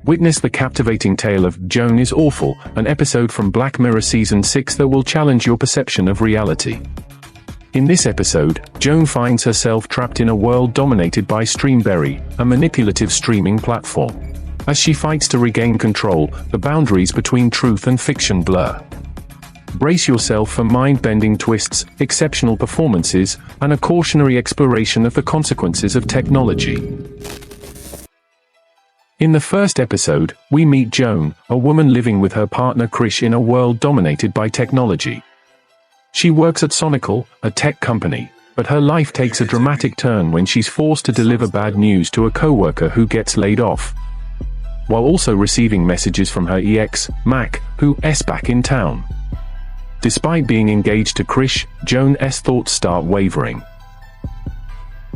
Witness the captivating tale of Joan is Awful, an episode from Black Mirror Season 6 that will challenge your perception of reality. In this episode, Joan finds herself trapped in a world dominated by Streamberry, a manipulative streaming platform. As she fights to regain control, the boundaries between truth and fiction blur. Brace yourself for mind-bending twists, exceptional performances, and a cautionary exploration of the consequences of technology. In the first episode, we meet Joan, a woman living with her partner Krish in a world dominated by technology. She works at Sonical, a tech company, but her life takes a dramatic turn when she's forced to deliver bad news to a coworker who gets laid off, while also receiving messages from her ex, Mac, who's back in town. Despite being engaged to Krish, Joan's thoughts start wavering.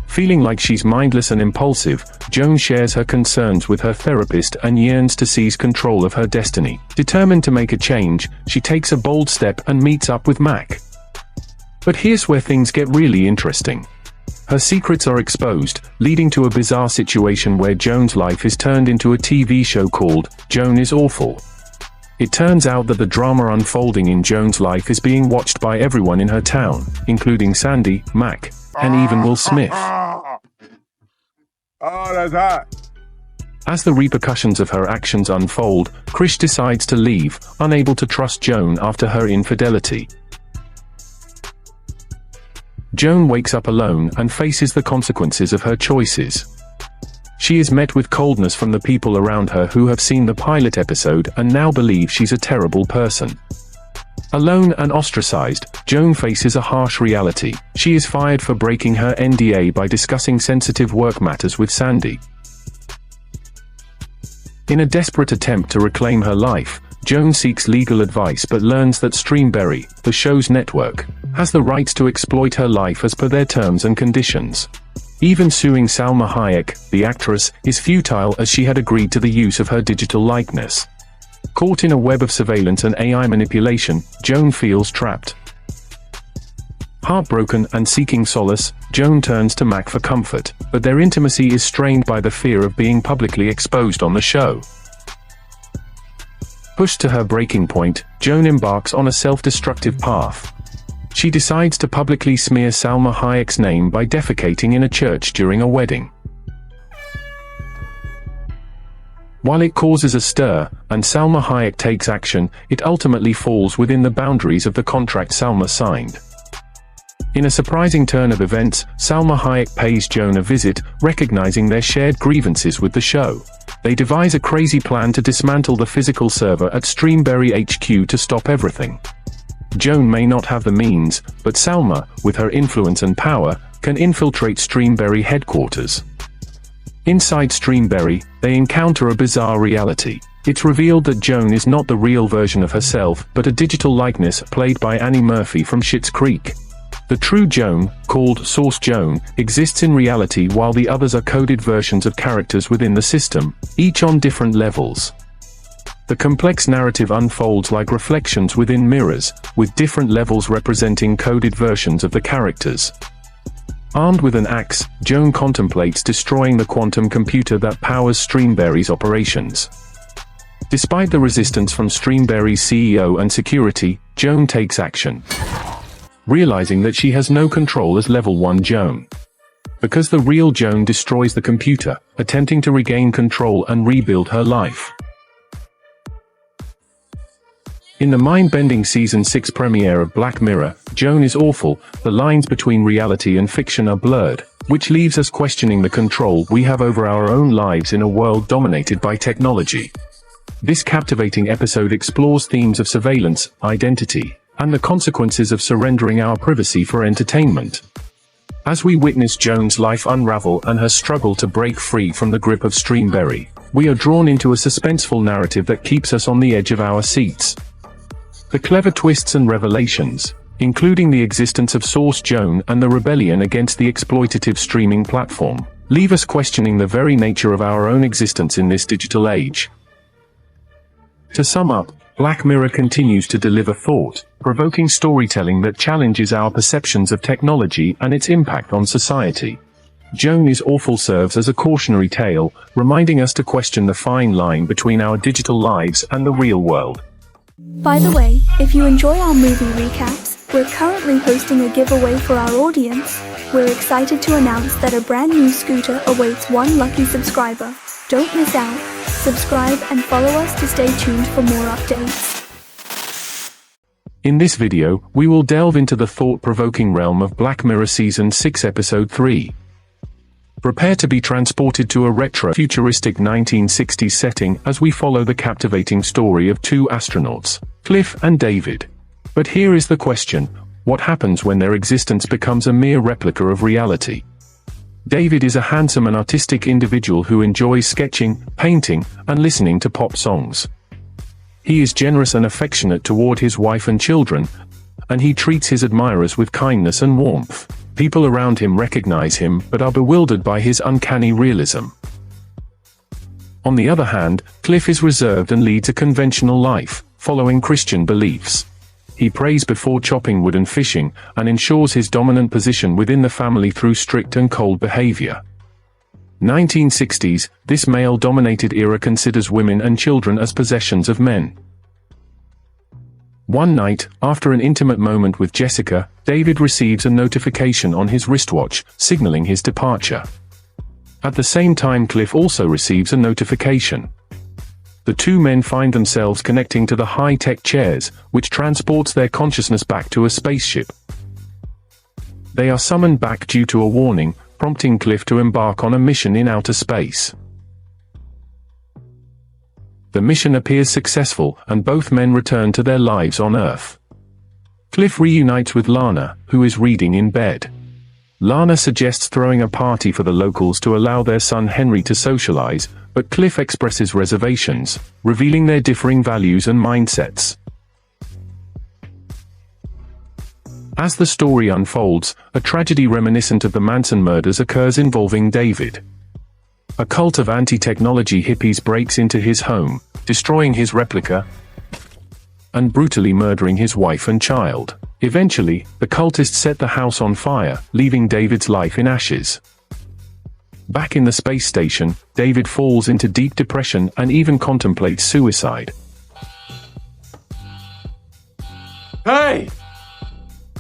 Feeling like she's mindless and impulsive, Joan shares her concerns with her therapist and yearns to seize control of her destiny. Determined to make a change, she takes a bold step and meets up with Mac. But here's where things get really interesting. Her secrets are exposed, leading to a bizarre situation where Joan's life is turned into a TV show called Joan is Awful. It turns out that the drama unfolding in Joan's life is being watched by everyone in her town, including Sandy, Mac, and even Will Smith. Oh, that's hot. As the repercussions of her actions unfold, Krish decides to leave, unable to trust Joan after her infidelity. Joan wakes up alone and faces the consequences of her choices. She is met with coldness from the people around her who have seen the pilot episode and now believe she's a terrible person. Alone and ostracized, Joan faces a harsh reality. She is fired for breaking her NDA by discussing sensitive work matters with Sandy. In a desperate attempt to reclaim her life, Joan seeks legal advice but learns that Streamberry, the show's network, has the rights to exploit her life as per their terms and conditions. Even suing Salma Hayek, the actress, is futile as she had agreed to the use of her digital likeness. Caught in a web of surveillance and AI manipulation, Joan feels trapped. Heartbroken and seeking solace, Joan turns to Mac for comfort, but their intimacy is strained by the fear of being publicly exposed on the show. Pushed to her breaking point, Joan embarks on a self-destructive path. She decides to publicly smear Salma Hayek's name by defecating in a church during a wedding. While it causes a stir, and Salma Hayek takes action, it ultimately falls within the boundaries of the contract Salma signed. In a surprising turn of events, Salma Hayek pays Joan a visit, recognizing their shared grievances with the show. They devise a crazy plan to dismantle the physical server at Streamberry HQ to stop everything. Joan may not have the means, but Salma, with her influence and power, can infiltrate Streamberry headquarters. Inside Streamberry, they encounter a bizarre reality. It's revealed that Joan is not the real version of herself, but a digital likeness played by Annie Murphy from Schitt's Creek. The true Joan, called Source Joan, exists in reality while the others are coded versions of characters within the system, each on different levels. The complex narrative unfolds like reflections within mirrors, with different levels representing coded versions of the characters. Armed with an axe, Joan contemplates destroying the quantum computer that powers Streamberry's operations. Despite the resistance from Streamberry's CEO and security, Joan takes action, realizing that she has no control as Level 1 Joan. Because the real Joan destroys the computer, attempting to regain control and rebuild her life. In the mind-bending Season 6 premiere of Black Mirror, Joan is Awful, the lines between reality and fiction are blurred, which leaves us questioning the control we have over our own lives in a world dominated by technology. This captivating episode explores themes of surveillance, identity, and the consequences of surrendering our privacy for entertainment. As we witness Joan's life unravel and her struggle to break free from the grip of Streamberry, we are drawn into a suspenseful narrative that keeps us on the edge of our seats. The clever twists and revelations, including the existence of Source Joan and the rebellion against the exploitative streaming platform, leave us questioning the very nature of our own existence in this digital age. To sum up, Black Mirror continues to deliver thought-provoking storytelling that challenges our perceptions of technology and its impact on society. Joan is Awful serves as a cautionary tale, reminding us to question the fine line between our digital lives and the real world. By the way, if you enjoy our movie recaps, we're currently hosting a giveaway for our audience. We're excited to announce that a brand new scooter awaits one lucky subscriber. Don't miss out. Subscribe and follow us to stay tuned for more updates. In this video, we will delve into the thought-provoking realm of Black Mirror Season 6 Episode 3. Prepare to be transported to a retro-futuristic 1960s setting as we follow the captivating story of two astronauts, Cliff and David. But here is the question: what happens when their existence becomes a mere replica of reality? David is a handsome and artistic individual who enjoys sketching, painting, and listening to pop songs. He is generous and affectionate toward his wife and children, and he treats his admirers with kindness and warmth. People around him recognize him but are bewildered by his uncanny realism. On the other hand, Cliff is reserved and leads a conventional life, following Christian beliefs. He prays before chopping wood and fishing, and ensures his dominant position within the family through strict and cold behavior. 1960s, this male-dominated era considers women and children as possessions of men. One night, after an intimate moment with Jessica, David receives a notification on his wristwatch, signaling his departure. At the same time, Cliff also receives a notification. The two men find themselves connecting to the high-tech chairs, which transports their consciousness back to a spaceship. They are summoned back due to a warning, prompting Cliff to embark on a mission in outer space. The mission appears successful, and both men return to their lives on Earth. Cliff reunites with Lana, who is reading in bed. Lana suggests throwing a party for the locals to allow their son Henry to socialize, but Cliff expresses reservations, revealing their differing values and mindsets. As the story unfolds, a tragedy reminiscent of the Manson murders occurs involving David. A cult of anti-technology hippies breaks into his home, destroying his replica and brutally murdering his wife and child. Eventually, the cultists set the house on fire, leaving David's life in ashes. Back in the space station, David falls into deep depression and even contemplates suicide. Hey!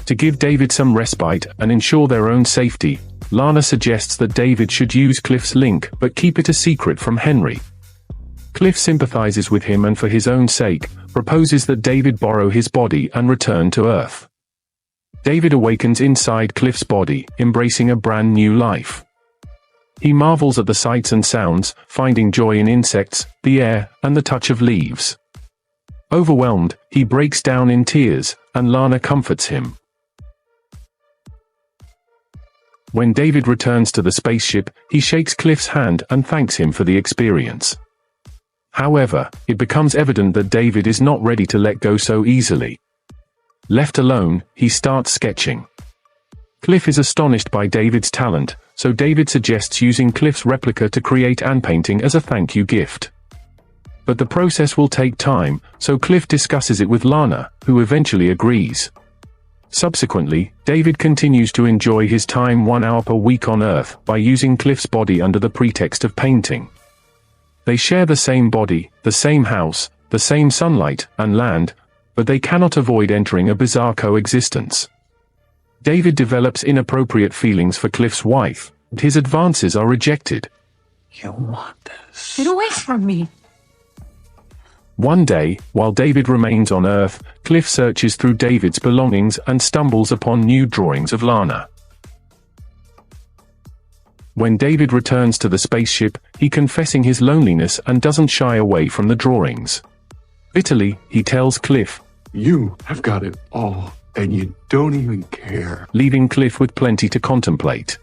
To give David some respite and ensure their own safety, Lana suggests that David should use Cliff's link but keep it a secret from Henry. Cliff sympathizes with him and for his own sake, proposes that David borrow his body and return to Earth. David awakens inside Cliff's body, embracing a brand new life. He marvels at the sights and sounds, finding joy in insects, the air, and the touch of leaves. Overwhelmed, he breaks down in tears, and Lana comforts him. When David returns to the spaceship, he shakes Cliff's hand and thanks him for the experience. However, it becomes evident that David is not ready to let go so easily. Left alone, he starts sketching. Cliff is astonished by David's talent, so David suggests using Cliff's replica to create an painting as a thank you gift. But the process will take time, so Cliff discusses it with Lana, who eventually agrees. Subsequently, David continues to enjoy his time 1 hour per week on Earth by using Cliff's body under the pretext of painting. They share the same body, the same house, the same sunlight and land, but they cannot avoid entering a bizarre coexistence. David develops inappropriate feelings for Cliff's wife, and his advances are rejected. You want this? Get away from me! One day, while David remains on Earth, Cliff searches through David's belongings and stumbles upon new drawings of Lana. When David returns to the spaceship, he confessing his loneliness and doesn't shy away from the drawings. Bitterly, he tells Cliff, You have got it all, and you don't even care. Leaving Cliff with plenty to contemplate.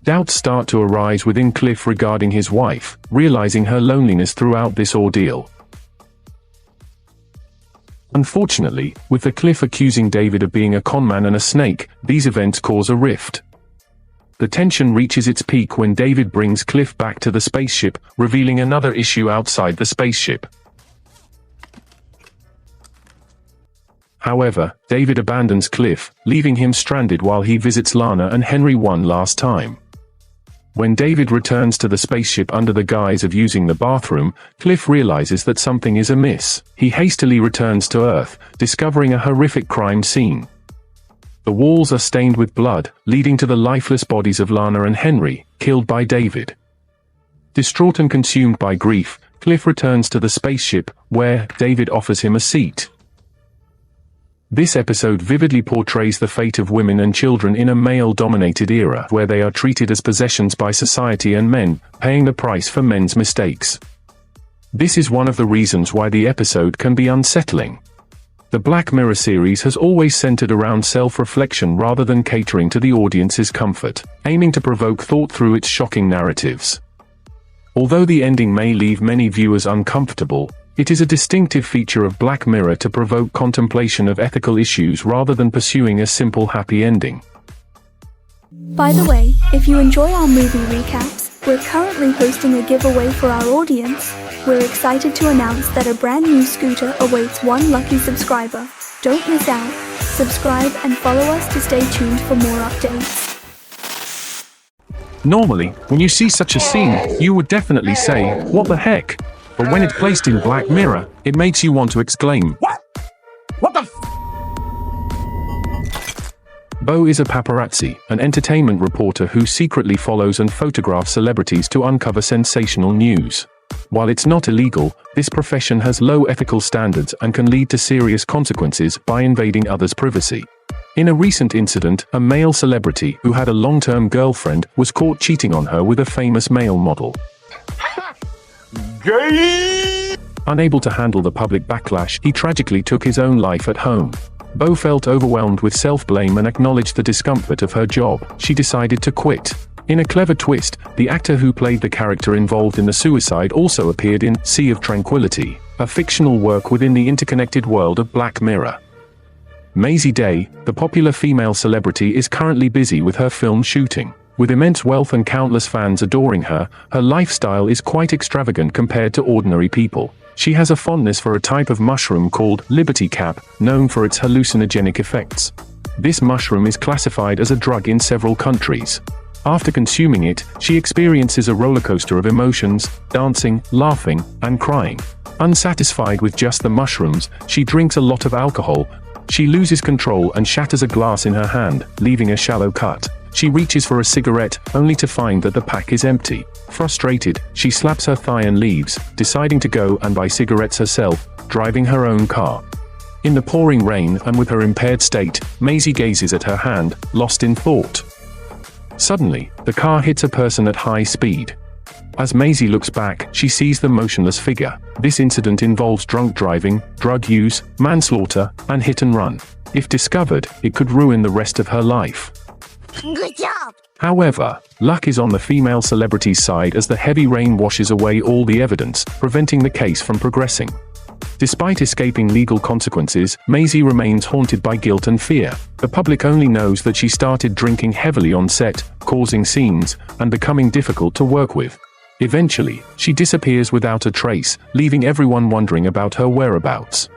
Doubts start to arise within Cliff regarding his wife, realizing her loneliness throughout this ordeal. Unfortunately, with the Cliff accusing David of being a conman and a snake, these events cause a rift. The tension reaches its peak when David brings Cliff back to the spaceship, revealing another issue outside the spaceship. However, David abandons Cliff, leaving him stranded while he visits Lana and Henry one last time. When David returns to the spaceship under the guise of using the bathroom, Cliff realizes that something is amiss. He hastily returns to Earth, discovering a horrific crime scene. The walls are stained with blood, leading to the lifeless bodies of Lana and Henry, killed by David. Distraught and consumed by grief, Cliff returns to the spaceship, where David offers him a seat. This episode vividly portrays the fate of women and children in a male-dominated era where they are treated as possessions by society and men, paying the price for men's mistakes. This is one of the reasons why the episode can be unsettling. The Black Mirror series has always centered around self-reflection rather than catering to the audience's comfort, aiming to provoke thought through its shocking narratives. Although the ending may leave many viewers uncomfortable, it is a distinctive feature of Black Mirror to provoke contemplation of ethical issues rather than pursuing a simple happy ending. By the way, if you enjoy our movie recaps, we're currently hosting a giveaway for our audience. We're excited to announce that a brand new scooter awaits one lucky subscriber. Don't miss out. Subscribe and follow us to stay tuned for more updates. Normally, when you see such a scene, you would definitely say, "What the heck?" But when it's placed in Black Mirror, it makes you want to exclaim, "What? What the f-?" Bo is a paparazzi, an entertainment reporter who secretly follows and photographs celebrities to uncover sensational news. While it's not illegal, this profession has low ethical standards and can lead to serious consequences by invading others' privacy. In a recent incident, a male celebrity who had a long-term girlfriend was caught cheating on her with a famous male model. Gay! Unable to handle the public backlash, he tragically took his own life at home. Bo felt overwhelmed with self-blame and acknowledged the discomfort of her job. She decided to quit. In a clever twist, the actor who played the character involved in the suicide also appeared in Sea of Tranquility, a fictional work within the interconnected world of Black Mirror. Maisie Day, the popular female celebrity, is currently busy with her film shooting. With immense wealth and countless fans adoring her, her lifestyle is quite extravagant compared to ordinary people. She has a fondness for a type of mushroom called Liberty Cap, known for its hallucinogenic effects. This mushroom is classified as a drug in several countries. After consuming it, she experiences a rollercoaster of emotions, dancing, laughing, and crying. Unsatisfied with just the mushrooms, she drinks a lot of alcohol. She loses control and shatters a glass in her hand, leaving a shallow cut. She reaches for a cigarette, only to find that the pack is empty. Frustrated, she slaps her thigh and leaves, deciding to go and buy cigarettes herself, driving her own car. In the pouring rain and with her impaired state, Maisie gazes at her hand, lost in thought. Suddenly, the car hits a person at high speed. As Maisie looks back, she sees the motionless figure. This incident involves drunk driving, drug use, manslaughter, and hit and run. If discovered, it could ruin the rest of her life. Good job! However, luck is on the female celebrity's side as the heavy rain washes away all the evidence, preventing the case from progressing. Despite escaping legal consequences, Maisie remains haunted by guilt and fear. The public only knows that she started drinking heavily on set, causing scenes, and becoming difficult to work with. Eventually, she disappears without a trace, leaving everyone wondering about her whereabouts.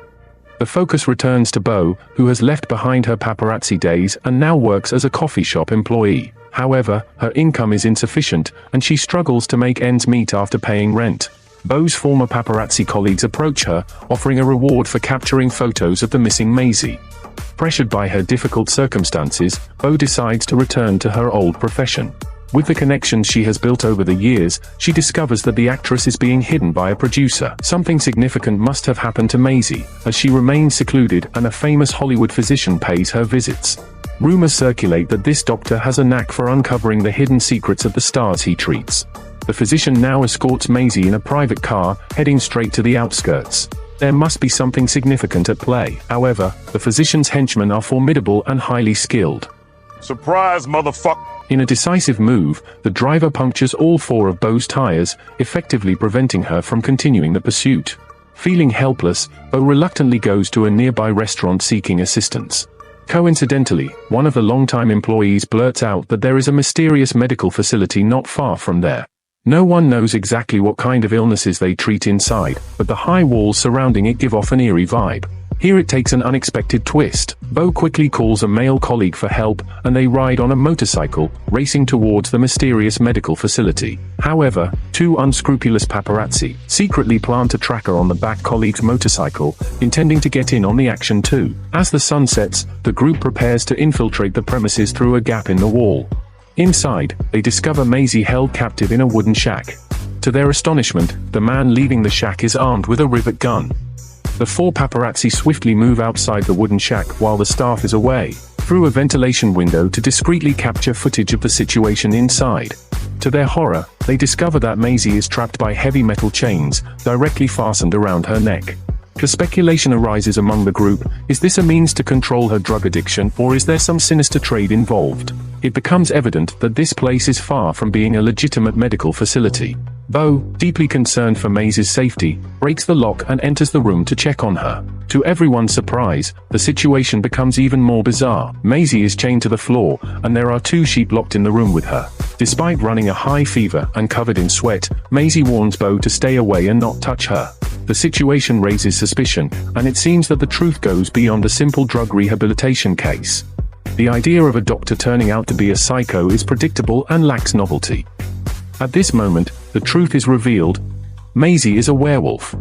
The focus returns to Bo, who has left behind her paparazzi days and now works as a coffee shop employee. However, her income is insufficient, and she struggles to make ends meet after paying rent. Bo's former paparazzi colleagues approach her, offering a reward for capturing photos of the missing Maisie. Pressured by her difficult circumstances, Bo decides to return to her old profession. With the connections she has built over the years, she discovers that the actress is being hidden by a producer. Something significant must have happened to Maisie, as she remains secluded and a famous Hollywood physician pays her visits. Rumors circulate that this doctor has a knack for uncovering the hidden secrets of the stars he treats. The physician now escorts Maisie in a private car, heading straight to the outskirts. There must be something significant at play. However, the physician's henchmen are formidable and highly skilled. Surprise, motherfucker! In a decisive move, the driver punctures all 4 of Bo's tires, effectively preventing her from continuing the pursuit. Feeling helpless, Bo reluctantly goes to a nearby restaurant seeking assistance. Coincidentally, one of the longtime employees blurts out that there is a mysterious medical facility not far from there. No one knows exactly what kind of illnesses they treat inside, but the high walls surrounding it give off an eerie vibe. Here it takes an unexpected twist. Bo quickly calls a male colleague for help, and they ride on a motorcycle, racing towards the mysterious medical facility. However, two unscrupulous paparazzi secretly plant a tracker on the back colleague's motorcycle, intending to get in on the action too. As the sun sets, the group prepares to infiltrate the premises through a gap in the wall. Inside, they discover Maisie held captive in a wooden shack. To their astonishment, the man leading the shack is armed with a rivet gun. The four paparazzi swiftly move outside the wooden shack while the staff is away, through a ventilation window to discreetly capture footage of the situation inside. To their horror, they discover that Maisie is trapped by heavy metal chains, directly fastened around her neck. The speculation arises among the group, is this a means to control her drug addiction, or is there some sinister trade involved? It becomes evident that this place is far from being a legitimate medical facility. Bo, deeply concerned for Maisie's safety, breaks the lock and enters the room to check on her. To everyone's surprise, the situation becomes even more bizarre. Maisie is chained to the floor, and there are two sheep locked in the room with her. Despite running a high fever and covered in sweat, Maisie warns Bo to stay away and not touch her. The situation raises suspicion, and it seems that the truth goes beyond a simple drug rehabilitation case. The idea of a doctor turning out to be a psycho is predictable and lacks novelty. At this moment, the truth is revealed. Maisie is a werewolf.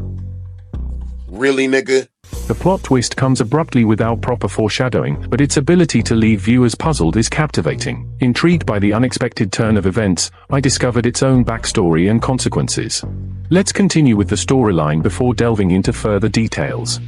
Really, nigga? The plot twist comes abruptly without proper foreshadowing, but its ability to leave viewers puzzled is captivating. Intrigued by the unexpected turn of events, I discovered its own backstory and consequences. Let's continue with the storyline before delving into further details.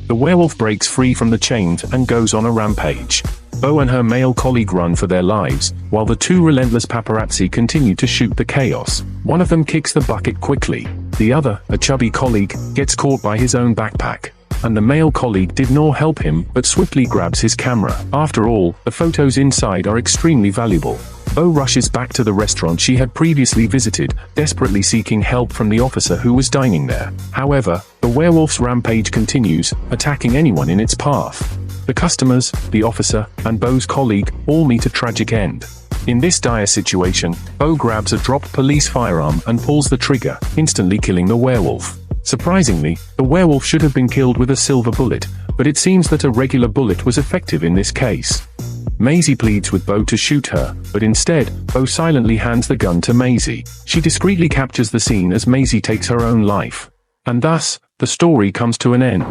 The werewolf breaks free from the chains and goes on a rampage. Bo and her male colleague run for their lives, while the two relentless paparazzi continue to shoot the chaos. One of them kicks the bucket quickly. The other, a chubby colleague, gets caught by his own backpack. And the male colleague did not help him, but swiftly grabs his camera. After all, the photos inside are extremely valuable. Bo rushes back to the restaurant she had previously visited, desperately seeking help from the officer who was dining there. However, the werewolf's rampage continues, attacking anyone in its path. The customers, the officer, and Bo's colleague all meet a tragic end. In this dire situation, Bo grabs a dropped police firearm and pulls the trigger, instantly killing the werewolf. Surprisingly, the werewolf should have been killed with a silver bullet, but it seems that a regular bullet was effective in this case. Maisie pleads with Bo to shoot her, but instead, Bo silently hands the gun to Maisie. She discreetly captures the scene as Maisie takes her own life. And thus, the story comes to an end.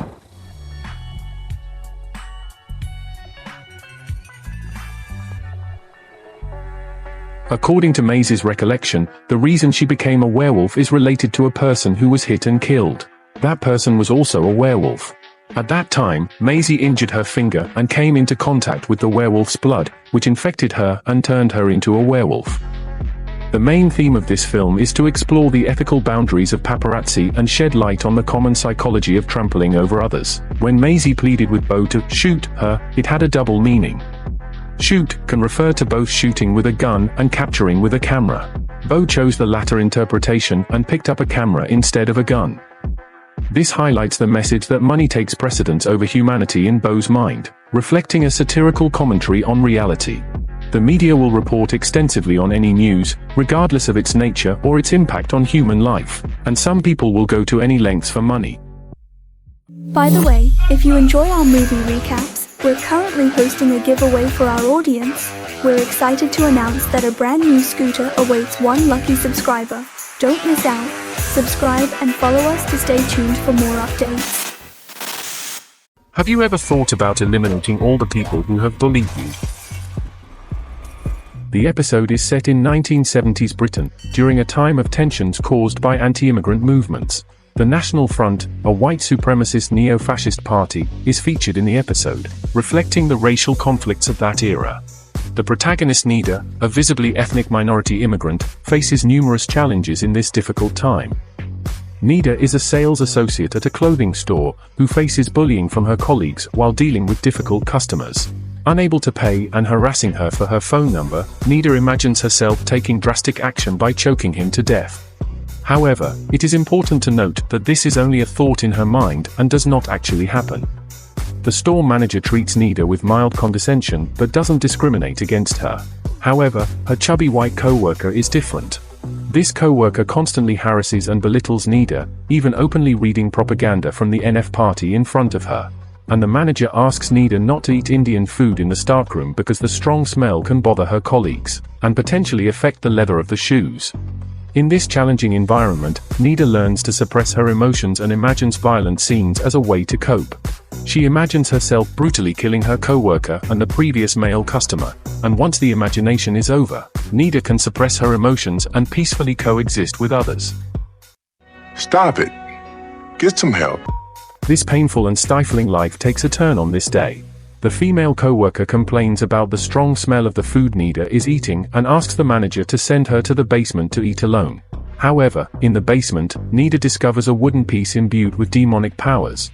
According to Maisie's recollection, the reason she became a werewolf is related to a person who was hit and killed. That person was also a werewolf. At that time, Maisie injured her finger and came into contact with the werewolf's blood, which infected her and turned her into a werewolf. The main theme of this film is to explore the ethical boundaries of paparazzi and shed light on the common psychology of trampling over others. When Maisie pleaded with Bo to shoot her, it had a double meaning. Shoot can refer to both shooting with a gun and capturing with a camera. Bo chose the latter interpretation and picked up a camera instead of a gun. This highlights the message that money takes precedence over humanity in Bo's mind, reflecting a satirical commentary on reality. The media will report extensively on any news, regardless of its nature or its impact on human life, and some people will go to any lengths for money. By the way, if you enjoy our movie recaps, we're currently hosting a giveaway for our audience. We're excited to announce that a brand new scooter awaits one lucky subscriber. Don't miss out. Subscribe and follow us to stay tuned for more updates. Have you ever thought about eliminating all the people who have bullied you? The episode is set in 1970s Britain, during a time of tensions caused by anti-immigrant movements. The National Front, a white supremacist neo-fascist party, is featured in the episode, reflecting the racial conflicts of that era. The protagonist Nida, a visibly ethnic minority immigrant, faces numerous challenges in this difficult time. Nida is a sales associate at a clothing store, who faces bullying from her colleagues while dealing with difficult customers. Unable to pay and harassing her for her phone number, Nida imagines herself taking drastic action by choking him to death. However, it is important to note that this is only a thought in her mind and does not actually happen. The store manager treats Nida with mild condescension but doesn't discriminate against her. However, her chubby white co-worker is different. This co-worker constantly harasses and belittles Nida, even openly reading propaganda from the NF party in front of her. and the manager asks Nida not to eat Indian food in the staff room because the strong smell can bother her colleagues, and potentially affect the leather of the shoes. In this challenging environment, Nida learns to suppress her emotions and imagines violent scenes as a way to cope. She imagines herself brutally killing her co-worker and the previous male customer, and once the imagination is over, Nida can suppress her emotions and peacefully coexist with others. Stop it. Get some help. This painful and stifling life takes a turn on this day. The female co-worker complains about the strong smell of the food Nida is eating and asks the manager to send her to the basement to eat alone. However, in the basement, Nida discovers a wooden piece imbued with demonic powers.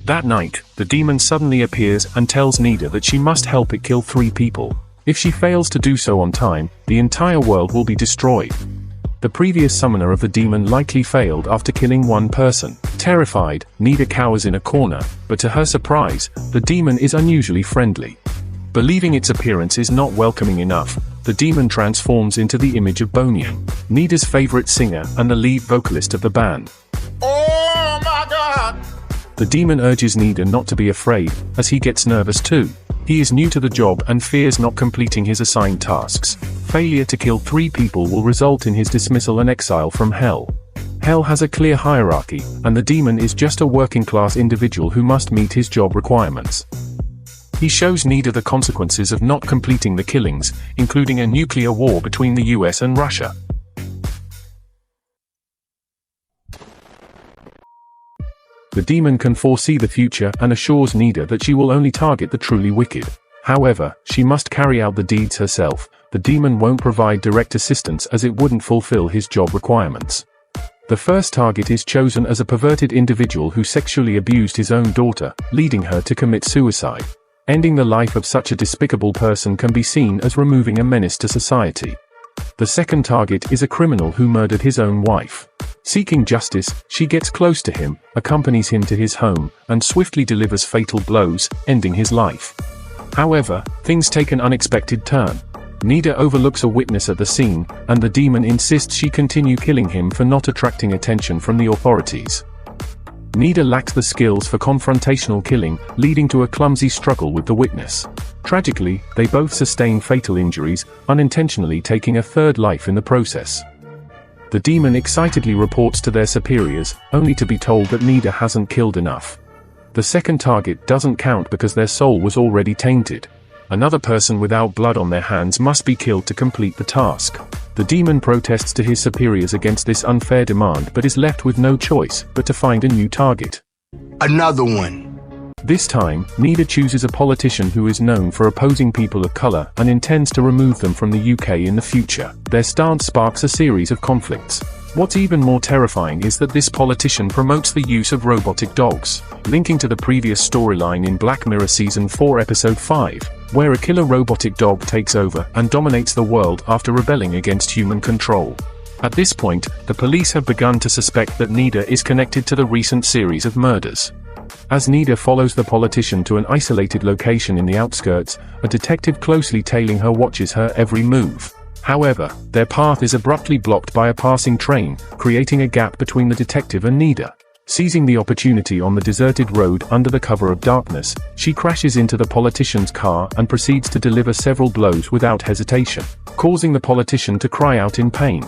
That night, the demon suddenly appears and tells Nida that she must help it kill 3 people. If she fails to do so on time, the entire world will be destroyed. The previous summoner of the demon likely failed after killing 1 person. Terrified, Nida cowers in a corner, but to her surprise, the demon is unusually friendly. Believing its appearance is not welcoming enough, the demon transforms into the image of Bonian, Nida's favorite singer and the lead vocalist of the band. Oh my God! The demon urges Nida not to be afraid, as he gets nervous too. He is new to the job and fears not completing his assigned tasks. Failure to kill 3 people will result in his dismissal and exile from Hell. Hell has a clear hierarchy, and the demon is just a working-class individual who must meet his job requirements. He shows Nida the consequences of not completing the killings, including a nuclear war between the US and Russia. The demon can foresee the future and assures Nida that she will only target the truly wicked. However, she must carry out the deeds herself. The demon won't provide direct assistance as it wouldn't fulfill his job requirements. The first target is chosen as a perverted individual who sexually abused his own daughter, leading her to commit suicide. Ending the life of such a despicable person can be seen as removing a menace to society. The second target is a criminal who murdered his own wife. Seeking justice, she gets close to him, accompanies him to his home, and swiftly delivers fatal blows, ending his life. However, things take an unexpected turn. Nida overlooks a witness at the scene, and the demon insists she continue killing him for not attracting attention from the authorities. Nida lacks the skills for confrontational killing, leading to a clumsy struggle with the witness. Tragically, they both sustain fatal injuries, unintentionally taking a third life in the process. The demon excitedly reports to their superiors, only to be told that Nida hasn't killed enough. The second target doesn't count because their soul was already tainted. Another person without blood on their hands must be killed to complete the task. The demon protests to his superiors against this unfair demand but is left with no choice but to find a new target. Another one. This time, Nida chooses a politician who is known for opposing people of color and intends to remove them from the UK in the future. Their stance sparks a series of conflicts. What's even more terrifying is that this politician promotes the use of robotic dogs, linking to the previous storyline in Black Mirror Season 4 Episode 5, where a killer robotic dog takes over and dominates the world after rebelling against human control. At this point, the police have begun to suspect that Nida is connected to the recent series of murders. As Nida follows the politician to an isolated location in the outskirts, a detective closely tailing her watches her every move. However, their path is abruptly blocked by a passing train, creating a gap between the detective and Nida. Seizing the opportunity on the deserted road under the cover of darkness, she crashes into the politician's car and proceeds to deliver several blows without hesitation, causing the politician to cry out in pain.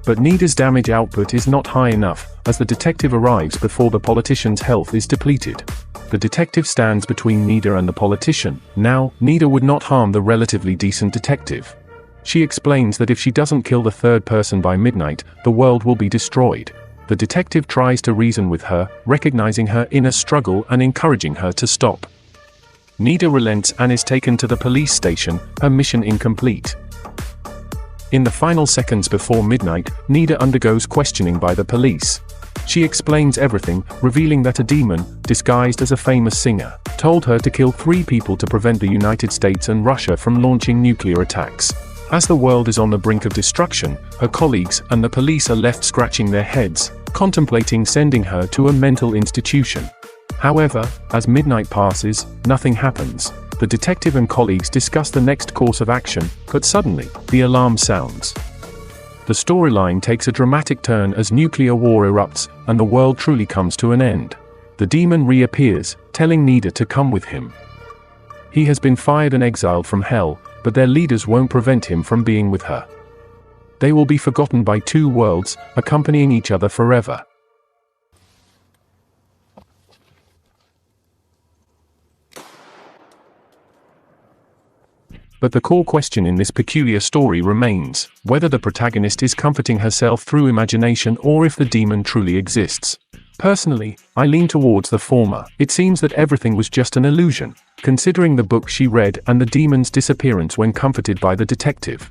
But Nida's damage output is not high enough, as the detective arrives before the politician's health is depleted. The detective stands between Nida and the politician. Now, Nida would not harm the relatively decent detective. She explains that if she doesn't kill the third person by midnight, the world will be destroyed. The detective tries to reason with her, recognizing her inner struggle and encouraging her to stop. Nida relents and is taken to the police station, her mission incomplete. In the final seconds before midnight, Nida undergoes questioning by the police. She explains everything, revealing that a demon, disguised as a famous singer, told her to kill 3 people to prevent the United States and Russia from launching nuclear attacks. As the world is on the brink of destruction, her colleagues and the police are left scratching their heads, contemplating sending her to a mental institution. However, as midnight passes, nothing happens. The detective and colleagues discuss the next course of action, but suddenly, the alarm sounds. The storyline takes a dramatic turn as nuclear war erupts, and the world truly comes to an end. The demon reappears, telling Nida to come with him. He has been fired and exiled from hell, but their leaders won't prevent him from being with her. They will be forgotten by two worlds, accompanying each other forever. But the core question in this peculiar story remains, whether the protagonist is comforting herself through imagination or if the demon truly exists. Personally, I lean towards the former. It seems that everything was just an illusion, considering the book she read and the demon's disappearance when comforted by the detective.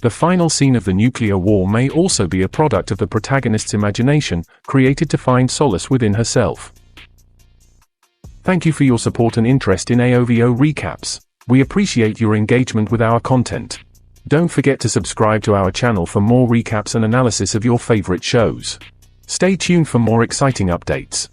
The final scene of the nuclear war may also be a product of the protagonist's imagination, created to find solace within herself. Thank you for your support and interest in AOVO recaps. We appreciate your engagement with our content. Don't forget to subscribe to our channel for more recaps and analysis of your favorite shows. Stay tuned for more exciting updates.